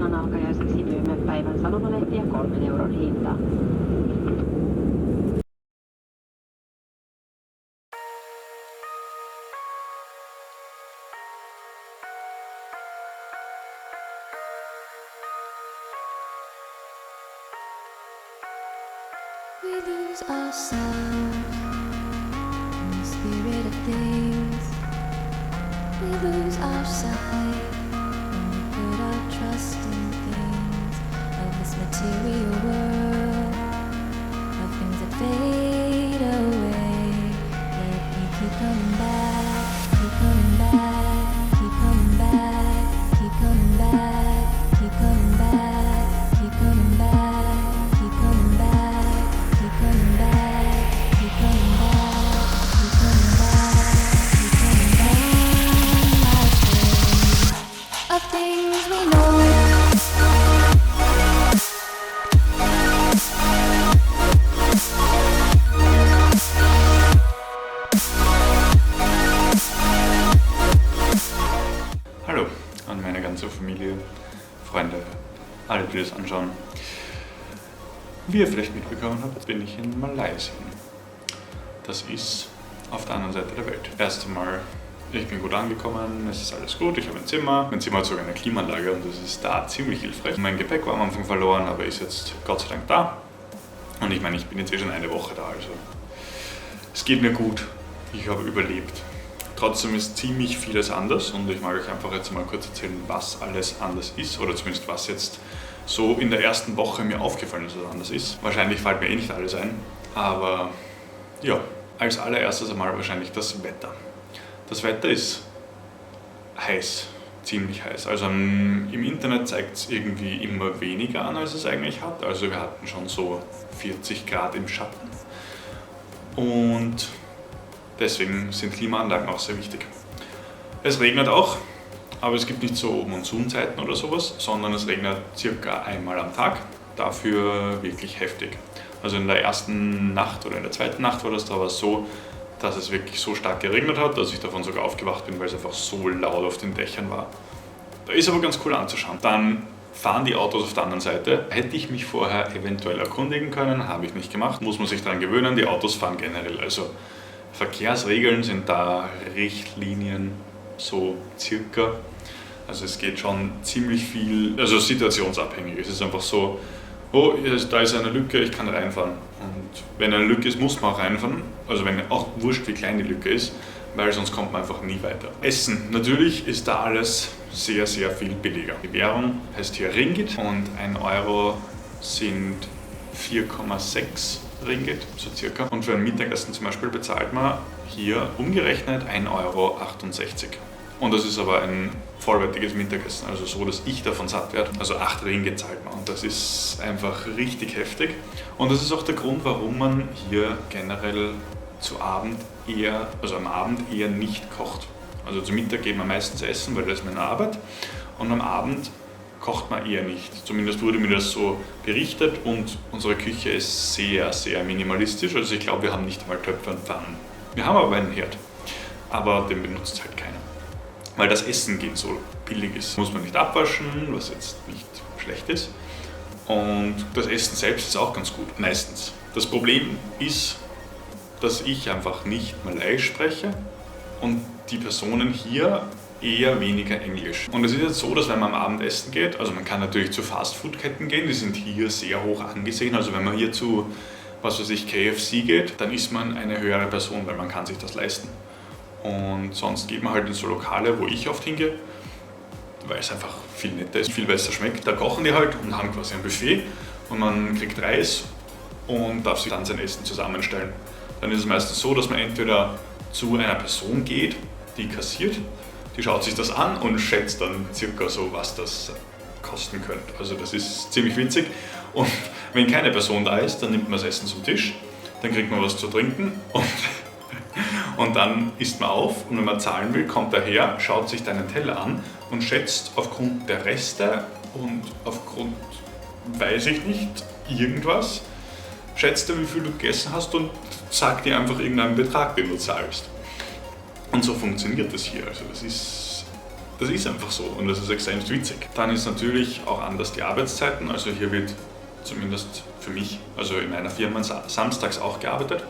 Iltasanan alkajaiseksi myymme päivän sanomalehtiä 3 euron hintaan. We lose ourselves in the spirit of things. We lose our sight when we put our trust in things of this material world, of things that fade away. Yet we keep coming back, keep coming back, keep coming back, keep coming back, keep coming back, keep coming back, keep coming back. Keep coming back, keep coming back, keep coming back, keep coming back. Of things we know. Hallo an meine ganze Familie, Freunde, alle, die das anschauen. Wie ihr vielleicht mitbekommen habt, bin ich in Malaysia. Das ist auf der anderen Seite der Welt. Erst einmal, ich bin gut angekommen, es ist alles gut, ich habe ein Zimmer. Mein Zimmer hat sogar eine Klimaanlage und das ist da ziemlich hilfreich. Mein Gepäck war am Anfang verloren, aber ist jetzt Gott sei Dank da. Und ich meine, ich bin jetzt schon eine Woche da, also es geht mir gut. Ich habe überlebt. Trotzdem ist ziemlich vieles anders und ich mag euch einfach jetzt mal kurz erzählen, was alles anders ist oder zumindest was jetzt so in der ersten Woche mir aufgefallen ist, was anders ist. Wahrscheinlich fällt mir eh nicht alles ein, aber ja, als allererstes einmal wahrscheinlich das Wetter. Das Wetter ist heiß, ziemlich heiß. Also im Internet zeigt es irgendwie immer weniger an, als es eigentlich hat. Also wir hatten schon so 40 Grad im Schatten und deswegen sind Klimaanlagen auch sehr wichtig. Es regnet auch. Aber es gibt nicht so Monsunzeiten oder sowas, sondern es regnet circa einmal am Tag, dafür wirklich heftig. Also in der ersten Nacht oder in der zweiten Nacht war das da so, dass es wirklich so stark geregnet hat, dass ich davon sogar aufgewacht bin, weil es einfach so laut auf den Dächern war. Da ist aber ganz cool anzuschauen. Dann fahren die Autos auf der anderen Seite. Hätte ich mich vorher eventuell erkundigen können, habe ich nicht gemacht. Muss man sich daran gewöhnen, die Autos fahren generell. Also Verkehrsregeln sind da, Richtlinien so circa. Also es geht schon ziemlich viel, also situationsabhängig. Es ist einfach so, oh, da ist eine Lücke, ich kann reinfahren. Und wenn eine Lücke ist, muss man auch reinfahren. Also wenn auch wurscht, wie klein die Lücke ist, weil sonst kommt man einfach nie weiter. Essen, natürlich ist da alles sehr, sehr viel billiger. Die Währung heißt hier Ringgit und 1 Euro sind 4,6 Ringgit, so circa. Und für ein Mittagessen zum Beispiel bezahlt man hier umgerechnet 1,68 Euro. Und das ist aber ein vollwertiges Mittagessen, also so, dass ich davon satt werde. Also 8 Ringgit zahlt man und das ist einfach richtig heftig. Und das ist auch der Grund, warum man hier generell am Abend eher nicht kocht. Also zu Mittag geht man meistens essen, weil da ist meine Arbeit. Und am Abend kocht man eher nicht. Zumindest wurde mir das so berichtet und unsere Küche ist sehr, sehr minimalistisch. Also ich glaube, wir haben nicht einmal Töpfe und Pfannen. Wir haben aber einen Herd, aber den benutzt halt keiner. Weil das Essen geht so billig ist. Muss man nicht abwaschen, was jetzt nicht schlecht ist. Und das Essen selbst ist auch ganz gut, meistens. Das Problem ist, dass ich einfach nicht Malaiisch spreche und die Personen hier eher weniger Englisch. Und es ist jetzt so, dass wenn man am Abend essen geht, also man kann natürlich zu Fastfood-Ketten gehen, die sind hier sehr hoch angesehen. Also wenn man hier zu, was weiß ich, KFC geht, dann ist man eine höhere Person, weil man kann sich das leisten. Und sonst geht man halt in so Lokale, wo ich oft hingehe, weil es einfach viel netter ist, viel besser schmeckt. Da kochen die halt und haben quasi ein Buffet und man kriegt Reis und darf sich dann sein Essen zusammenstellen. Dann ist es meistens so, dass man entweder zu einer Person geht, die kassiert, die schaut sich das an und schätzt dann circa so, was das kosten könnte. Also das ist ziemlich witzig. Und wenn keine Person da ist, dann nimmt man das Essen zum Tisch, dann kriegt man was zu trinken und dann isst man auf und wenn man zahlen will, kommt er her, schaut sich deinen Teller an und schätzt aufgrund der Reste und aufgrund, weiß ich nicht, irgendwas, schätzt er, wie viel du gegessen hast und sagt dir einfach irgendeinen Betrag, den du zahlst. Und so funktioniert das hier. Also Das ist einfach so und das ist extrem witzig. Dann ist natürlich auch anders die Arbeitszeiten. Also hier wird zumindest für mich, also in meiner Firma samstags auch gearbeitet.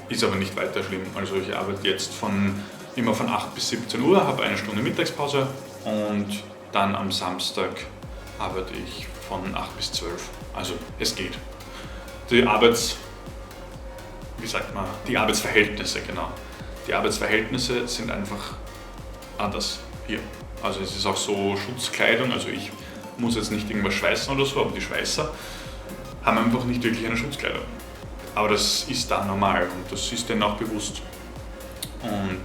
Ist aber nicht weiter schlimm. Also ich arbeite jetzt immer von 8 bis 17 Uhr, habe eine Stunde Mittagspause und dann am Samstag arbeite ich von 8 bis 12. Also es geht. Die Arbeitsverhältnisse, genau. Die Arbeitsverhältnisse sind einfach anders hier. Also es ist auch so Schutzkleidung, also ich muss jetzt nicht irgendwas schweißen oder so, aber die Schweißer haben einfach nicht wirklich eine Schutzkleidung. Aber das ist da normal und das ist denen auch bewusst. Und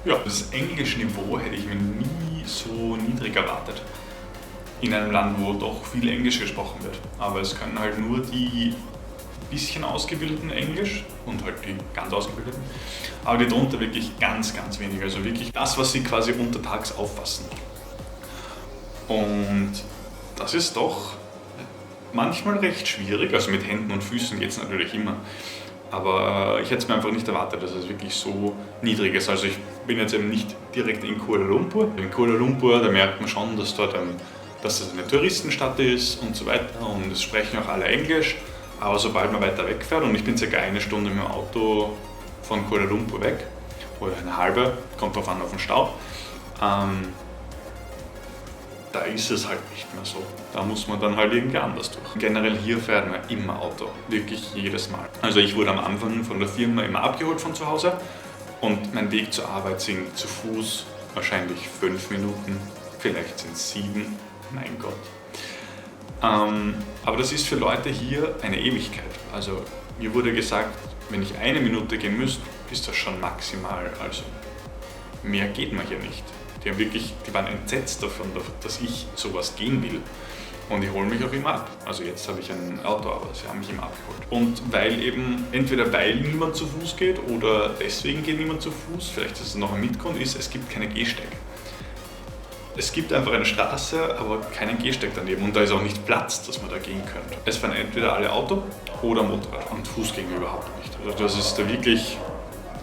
ja, das Englischniveau hätte ich mir nie so niedrig erwartet. In einem Land, wo doch viel Englisch gesprochen wird. Aber es können halt nur die bisschen ausgebildeten Englisch und halt die ganz ausgebildeten. Aber die drunter wirklich ganz, ganz wenig. Also wirklich das, was sie quasi untertags auffassen. Und das ist doch manchmal recht schwierig. Also mit Händen und Füßen geht es natürlich immer. Aber ich hätte es mir einfach nicht erwartet, dass es wirklich so niedrig ist. Also ich bin jetzt eben nicht direkt in Kuala Lumpur. In Kuala Lumpur, da merkt man schon, dass dass es eine Touristenstadt ist und so weiter. Und es sprechen auch alle Englisch. Aber sobald man weiter wegfährt, und ich bin circa eine Stunde mit dem Auto von Kuala Lumpur weg, oder eine halbe, kommt drauf an auf den Stau, da ist es halt nicht mehr so. Da muss man dann halt irgendwie anders durch. Generell hier fährt man immer Auto, wirklich jedes Mal. Also ich wurde am Anfang von der Firma immer abgeholt von zu Hause und mein Weg zur Arbeit sind zu Fuß wahrscheinlich 5 Minuten, vielleicht sind es 7, mein Gott. Aber das ist für Leute hier eine Ewigkeit. Also mir wurde gesagt, wenn ich 1 Minute gehen müsste, ist das schon maximal. Also mehr geht man hier nicht. Die waren entsetzt davon, dass ich sowas gehen will. Und die holen mich auch immer ab. Also jetzt habe ich ein Auto, aber sie haben mich immer abgeholt. Und entweder weil niemand zu Fuß geht oder deswegen geht niemand zu Fuß, vielleicht ist es noch ein Mitgrund, es gibt keine Gehsteige. Es gibt einfach eine Straße, aber keinen Gehsteig daneben und da ist auch nicht Platz, dass man da gehen könnte. Es fahren entweder alle Auto oder Motorrad und Fußgänger überhaupt nicht. Also das ist da wirklich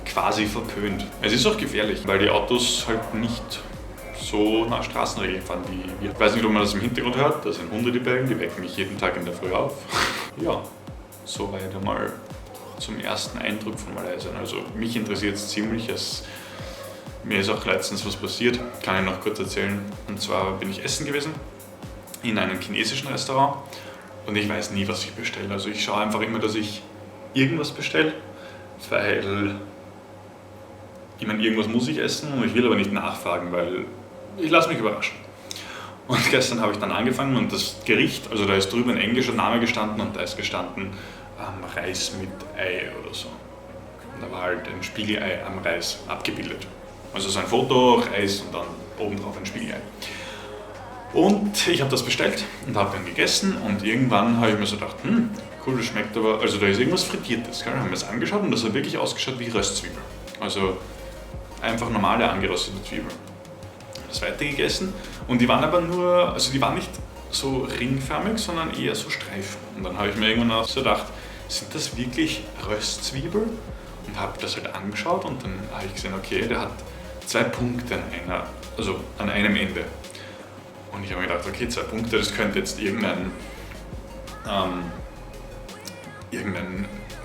quasi verpönt. Es ist auch gefährlich, weil die Autos halt nicht so nach Straßenregeln fahren wie wir. Ich weiß nicht, ob man das im Hintergrund hört, da sind Hunde, die bellen, die wecken mich jeden Tag in der Früh auf. Ja, soweit einmal zum ersten Eindruck von Malaysia. Also mich interessiert es ziemlich. Mir ist auch letztens was passiert, kann ich noch kurz erzählen. Und zwar bin ich essen gewesen in einem chinesischen Restaurant und ich weiß nie, was ich bestelle. Also ich schaue einfach immer, dass ich irgendwas bestelle, weil ich meine, irgendwas muss ich essen und ich will aber nicht nachfragen, weil ich lasse mich überraschen. Und gestern habe ich dann angefangen und das Gericht, also da ist drüben ein englischer Name gestanden und da ist gestanden Reis mit Ei oder so. Und da war halt ein Spiegelei am Reis abgebildet. Also so ein Foto, Reis und dann obendrauf ein Spiegelei. Und ich habe das bestellt und habe dann gegessen und irgendwann habe ich mir so gedacht, cool, das schmeckt aber, also da ist irgendwas Frittiertes. Gell? Haben wir es angeschaut und das hat wirklich ausgeschaut wie Röstzwiebel. Also einfach normale angeröstete Zwiebeln. Das weiter gegessen und die waren aber die waren nicht so ringförmig, sondern eher so Streifen. Und dann habe ich mir irgendwann auch so gedacht, sind das wirklich Röstzwiebeln? Und habe das halt angeschaut und dann habe ich gesehen, okay, der hat 2 Punkte an einem Ende. Und ich habe mir gedacht, okay, 2 Punkte, das könnte jetzt irgendein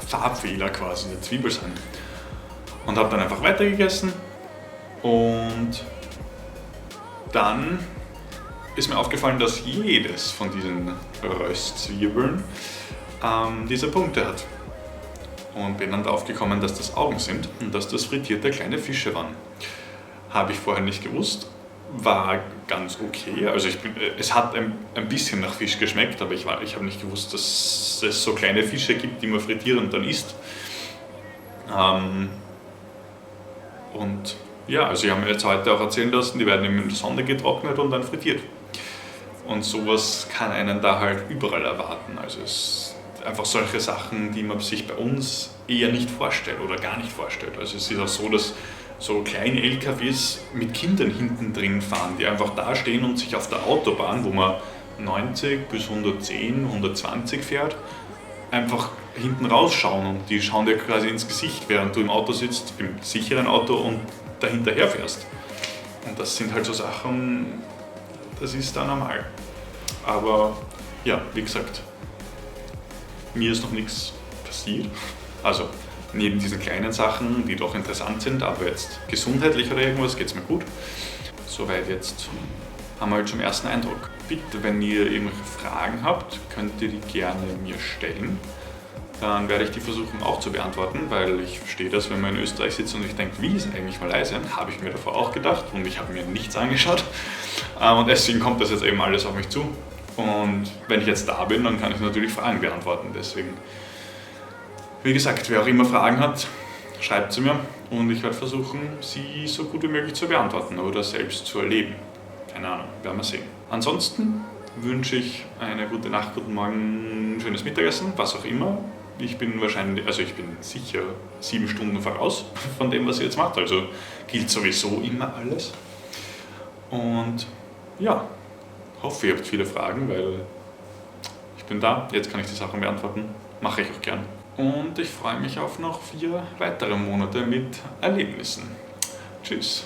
Farbfehler quasi in der Zwiebel sein. Und habe dann einfach weitergegessen und dann ist mir aufgefallen, dass jedes von diesen Röstzwiebeln diese Punkte hat. Und bin dann drauf gekommen, dass das Augen sind und dass das frittierte kleine Fische waren. Habe ich vorher nicht gewusst, war ganz okay. Also es hat ein bisschen nach Fisch geschmeckt, aber ich habe nicht gewusst, dass es so kleine Fische gibt, die man frittiert und dann isst. Und ja, also ich habe mir jetzt heute auch erzählen lassen, die werden in der Sonne getrocknet und dann frittiert. Und sowas kann einen da halt überall erwarten. Also es einfach solche Sachen, die man sich bei uns eher nicht vorstellt oder gar nicht vorstellt. Also es ist auch so, dass so kleine LKWs mit Kindern hinten drin fahren, die einfach da stehen und sich auf der Autobahn, wo man 90 bis 110, 120 fährt, einfach hinten rausschauen und die schauen dir quasi ins Gesicht, während du im Auto sitzt, im sicheren Auto und dahinterher fährst. Und das sind halt so Sachen, das ist da normal. Aber ja, wie gesagt, mir ist noch nichts passiert. Also neben diesen kleinen Sachen, die doch interessant sind, aber jetzt gesundheitlich oder irgendwas geht es mir gut. Soweit jetzt haben wir halt schon ersten Eindruck. Bitte, wenn ihr irgendwelche Fragen habt, könnt ihr die gerne mir stellen. Dann werde ich die versuchen auch zu beantworten, weil ich verstehe das, wenn man in Österreich sitzt und ich denke, wie ist eigentlich Malaysia? Habe ich mir davor auch gedacht und ich habe mir nichts angeschaut. Und deswegen kommt das jetzt eben alles auf mich zu. Und wenn ich jetzt da bin, dann kann ich natürlich Fragen beantworten. Deswegen, wie gesagt, wer auch immer Fragen hat, schreibt sie mir und ich werde versuchen, sie so gut wie möglich zu beantworten oder selbst zu erleben. Keine Ahnung, werden wir sehen. Ansonsten wünsche ich eine gute Nacht, guten Morgen, schönes Mittagessen, was auch immer. Ich bin sicher 7 Stunden voraus von dem, was ihr jetzt macht. Also gilt sowieso immer alles. Und ja, hoffe, ihr habt viele Fragen, weil ich bin da. Jetzt kann ich die Sachen beantworten. Mache ich auch gern. Und ich freue mich auf noch 4 weitere Monate mit Erlebnissen. Tschüss.